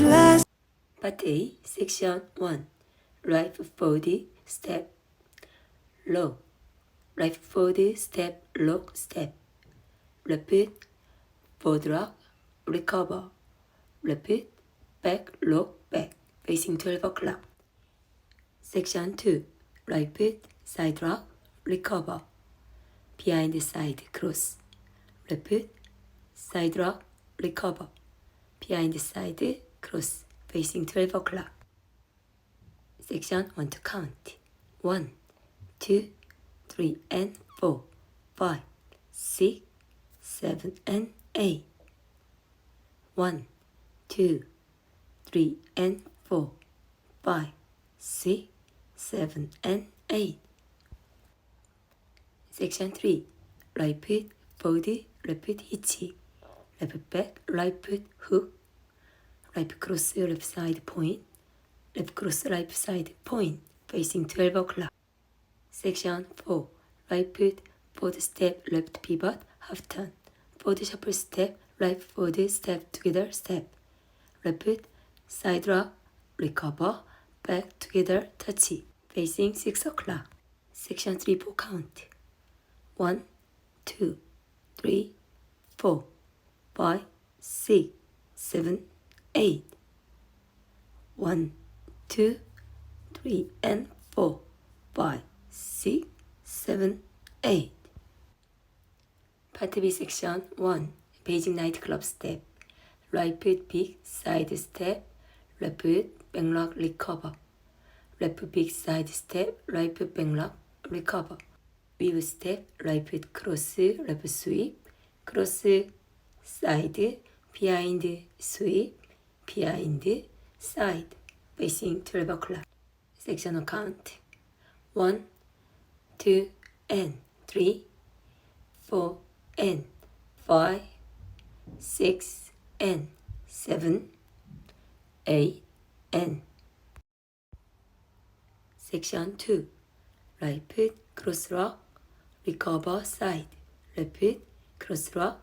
last. Part A, Section 1. Right forward step, low. Right forward step, lock step. Repeat, forward rock, recover. Repeat, back, lock, back, facing 12 o'clock. Section 2. Right foot, side rock, recover. Behind side cross. Repeat, side rock, recover. Behind side cross, facing 12 o'clock. Section 1 to count. 1, 2, 3, and 4, 5, 6, 7, and 8. 1, 2, 3, and 4, 5, 6, 7, and 8. Section 3. Right foot, forward, left foot hitch. Left back, right foot hook. Right cross, left side point. Left cross, right side point, facing 12 o'clock. Section 4. Right foot, forward step, left pivot, half turn. Forward shuffle step, right forward step, together step. Left foot, side rock, recover, back together, touch, facing 6 o'clock. Section 3 4 count. 1, 2, 3, 4, 5, 6, 7, 8. 1, 2, 3, and 4, 5, 6, 7, 8. Part B Section 1. Beijing nightclub step. Right foot big side step. Left foot backlock recover. Left foot big side step. Right foot backlock recover. Weave step. Right foot cross. Left sweep. Cross side. Behind sweep. Behind side. Facing 12 o'clock. Section count. 1, 2, and 3, 4, and 5, 6, and 7, 8, and. Section 2. Right foot, cross rock, recover side. Left foot, cross rock,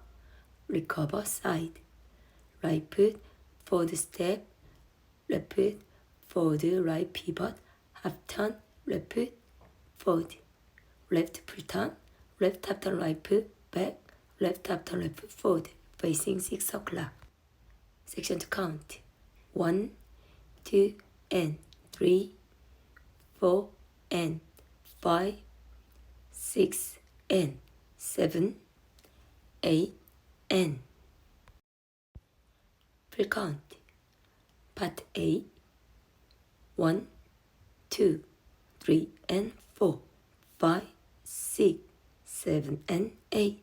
recover side. Right foot, forward step. Left foot, forward right pivot, half turn, left foot, forward. Left full turn, left top turn, right foot, back, left top turn, left foot, forward, facing 6 o'clock. Section to count. 1, 2, and 3, 4, and 5, 6, and 7, 8, and. Full count. Part A. 1, 2, 3, and 4, 5, 6, 7, and 8.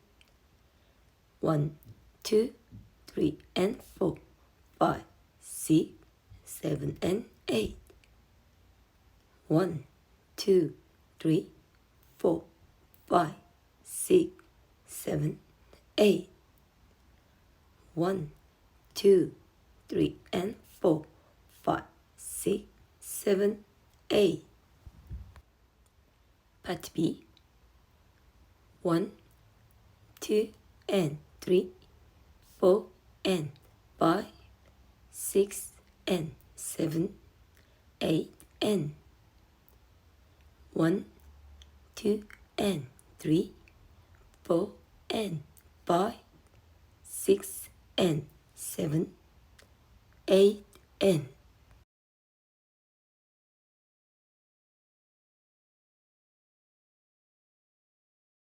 1, 2, 3, and 4, 5, 6, 7, and 8. 1, 2, 3, 4, 5, 6, 7, 8. 1, 2, 3, and 4, 5, 6, 7, 8. Part B. 1, 2, and 3, 4, and 5, 6, and 7, 8, and. 1, 2, and 3, 4, and 5, 6, and 7, 8, and.